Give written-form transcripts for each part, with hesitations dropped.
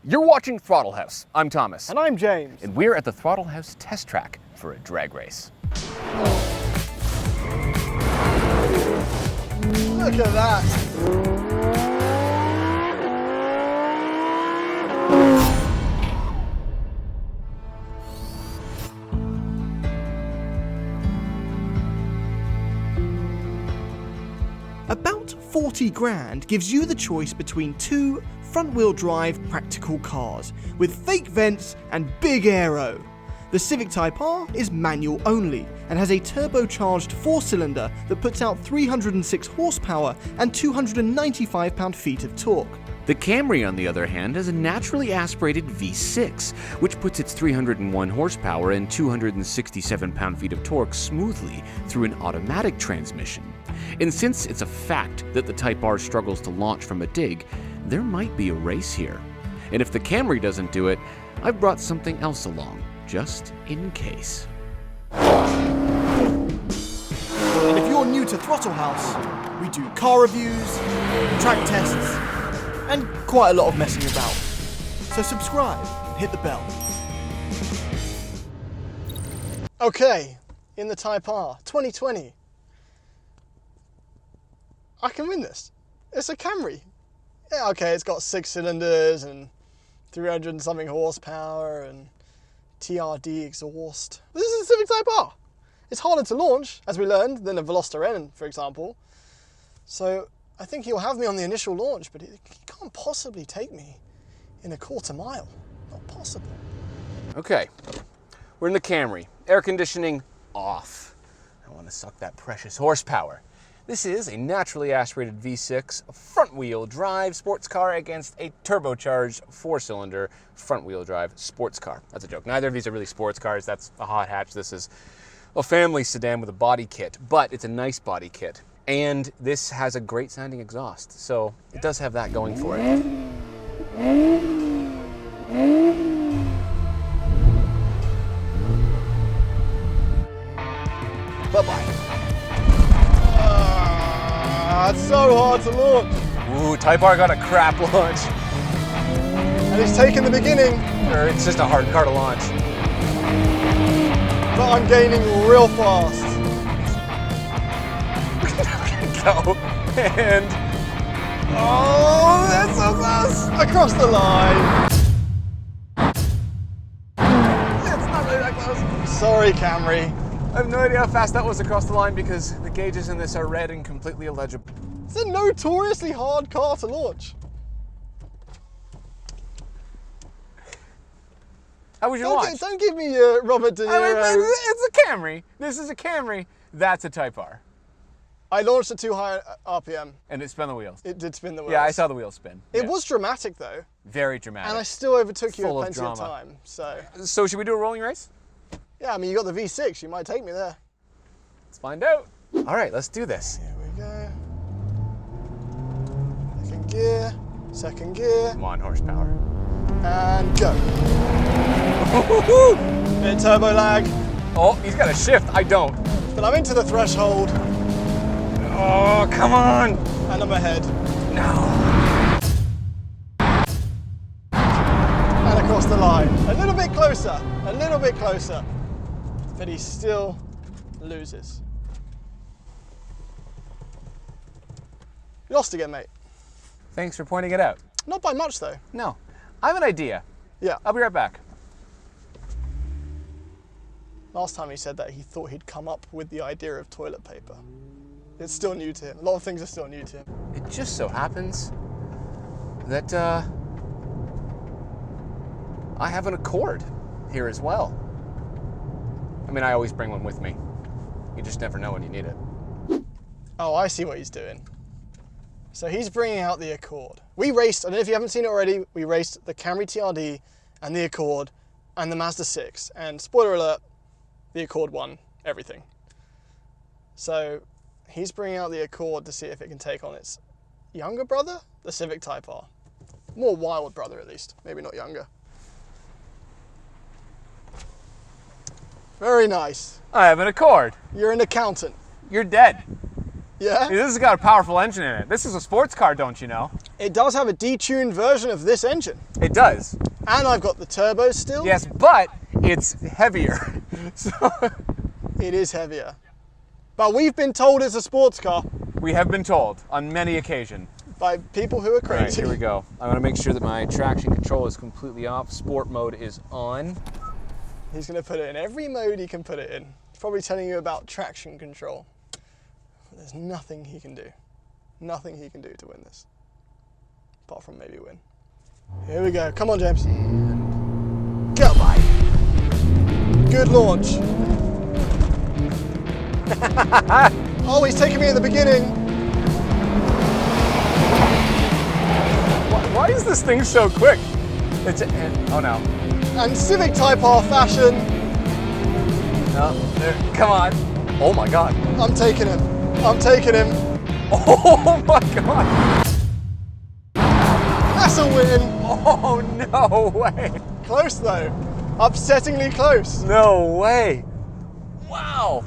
You're watching Throttle House. I'm Thomas. And I'm James. And we're at the Throttle House test track for a drag race. Look at that. About 40 grand gives you the choice between two front-wheel drive practical cars with fake vents and big aero. The Civic Type R is manual only and has a turbocharged 4-cylinder that puts out 306 horsepower and 295 pound-feet of torque. The Camry, on the other hand, has a naturally aspirated V6, which puts its 301 horsepower and 267 pound-feet of torque smoothly through an automatic transmission. And since it's a fact that the Type R struggles to launch from a dig, there might be a race here. And if the Camry doesn't do it, I've brought something else along, just in case. And if you're new to Throttle House, we do car reviews, track tests, and quite a lot of messing about. So subscribe and hit the bell. Okay, in the Type R, 2020. I can win this. It's a Camry. Yeah, okay, it's got 6 cylinders and 300 and something horsepower and TRD exhaust. This is a Civic Type R. It's harder to launch, as we learned, than a Veloster N, for example. So I think he'll have me on the initial launch, but he can't possibly take me in a quarter mile. Not possible. Okay, we're in the Camry. Air conditioning off. I want to suck that precious horsepower. This is a naturally aspirated V6 front-wheel drive sports car against a turbocharged 4-cylinder front-wheel drive sports car. That's a joke. Neither of these are really sports cars. That's a hot hatch. This is a family sedan with a body kit, but it's a nice body kit. And this has a great sounding exhaust, so it does have that going for it. Bye-bye. It's so hard to launch. Ooh, Type R got a crap launch. And he's taken the beginning. Or it's just a hard car to launch. But I'm gaining real fast. Go. And... oh, that's so close. Across the line. It's not really that close. Sorry, Camry. I have no idea how fast that was across the line because the gauges in this are red and completely illegible. It's a notoriously hard car to launch. How was your launch? Don't give me Robert De Niro. I mean, it's a Camry. This is a Camry. That's a Type R. I launched at too high RPM. And it spun the wheels. It did spin the wheels. Yeah, I saw the wheels spin. It was dramatic though. Very dramatic. And I still overtook you Full in of plenty of drama. time. So should we do a rolling race? Yeah, I mean, you got the V6. You might take me there. Let's find out. All right, let's do this. Here we go. Second gear. Second gear. Come on, horsepower. And go. Bit turbo lag. Oh, he's got a shift. I don't. But I'm into the threshold. Oh, come on. And I'm ahead. No. And across the line. A little bit closer. A little bit closer. But he still loses. Lost again, mate. Thanks for pointing it out. Not by much, though. No. I have an idea. Yeah. I'll be right back. Last time he said that, he thought he'd come up with the idea of toilet paper. It's still new to him. A lot of things are still new to him. It just so happens that I have an Accord here as well. I mean, I always bring one with me. You just never know when you need it. Oh, I see what he's doing. So he's bringing out the Accord. We raced, I don't know if you haven't seen it already, we raced the Camry TRD and the Accord and the Mazda 6. And spoiler alert, the Accord won everything. So he's bringing out the Accord to see if it can take on its younger brother, the Civic Type R. More wild brother, at least. Maybe not younger. Very nice. I have an Accord. You're an accountant. You're dead. Yeah? This has got a powerful engine in it. This is a sports car, don't you know? It does have a detuned version of this engine. It does. And I've got the turbos still. Yes, but it's heavier. So It is heavier. But we've been told it's a sports car we have been told on many occasions. by people who are All right, crazy. here we go. I want to make sure that my traction control is completely off. Sport mode is on. He's going to put it in every mode he can put it in. He's probably telling you about traction control. There's nothing he can do. Nothing he can do to win this. Apart from maybe win. Here we go. Come on, James. Go, bye. Good launch. Oh, he's taking me at the beginning. Why is this thing so quick? Oh no. And Civic Type R fashion. No, there, come on. Oh my God. I'm taking him. I'm taking him. Oh my God. That's a win. Oh, no way. Close though. Upsettingly close. No way. Wow.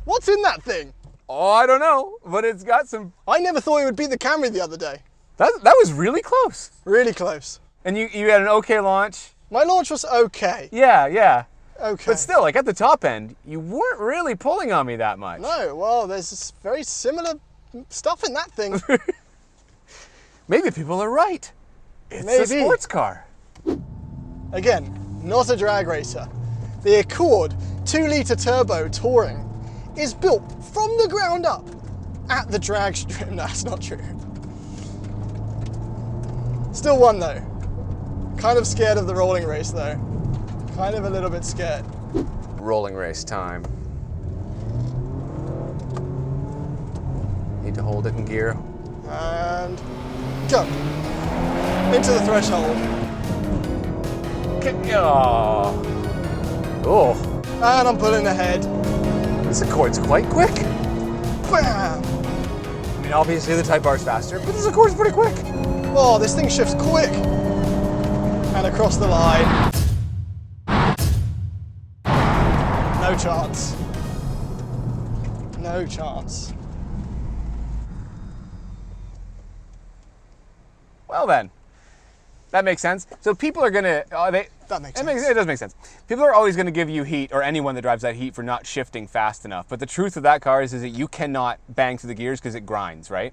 What's in that thing? Oh, I don't know, but it's got some. I never thought it would beat the Camry the other day. That was really close. Really close. And you had an okay launch. My launch was okay. Yeah. Okay. But still, like at the top end, you weren't really pulling on me that much. No, well, there's very similar stuff in that thing. Maybe people are right. It's a Maybe. sports car. Again, not a drag racer. The Accord 2-litre turbo touring is built from the ground up at the drag strip. No, that's not true. Still won though. Kind of scared of the rolling race though. Kind of a little bit scared. Rolling race time. Need to hold it in gear. And go. Into the threshold. Oh, And I'm pulling ahead. this Accord's quite quick. Bam! I mean, obviously the Type R is faster, but this Accord's pretty quick. Oh, this thing shifts quick. And across the line. No chance. No chance. Well then, that makes sense. So people are gonna, That makes sense. It does make sense. People are always gonna give you heat, or anyone that drives that heat, for not shifting fast enough. But the truth of that car is that you cannot bang through the gears because it grinds, right?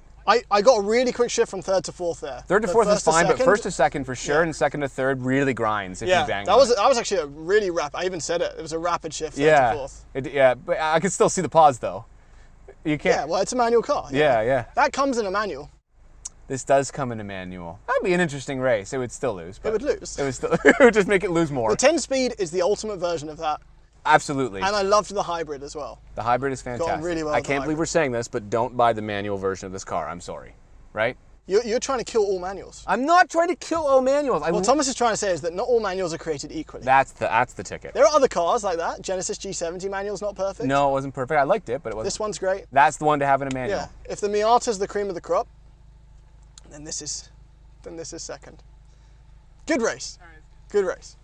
I got a really quick shift from third to fourth there. Third to The fourth is first to fine, but second- first to second for sure, Yeah. and second to third really grinds if yeah, you bang that on was it. actually a really rapid. I even said it. It was a rapid shift third Yeah, to fourth. yeah, but I can still see the pause though. You can't. Yeah, well, it's a manual car. Yeah. That comes in a manual. This does come in a manual. That'd be an interesting race. It would still lose. But It would lose. It would still. It would just make it lose more. The 10-speed is the ultimate version of that, Absolutely. and I loved the hybrid as well. The hybrid is fantastic. really well I with the can't believe hybrid. we're saying this, but don't buy the manual version of this car. I'm sorry. Right? You're trying to kill all manuals. I'm not trying to kill all manuals. What Thomas is trying to say is that not all manuals are created equally. That's the ticket. There are other cars like that. Genesis G70 manual's not perfect. No, it wasn't perfect. I liked it, but it wasn't. This one's great. That's the one to have in a manual. Yeah. If the Miata's the cream of the crop, then this is second. Good race. Good race.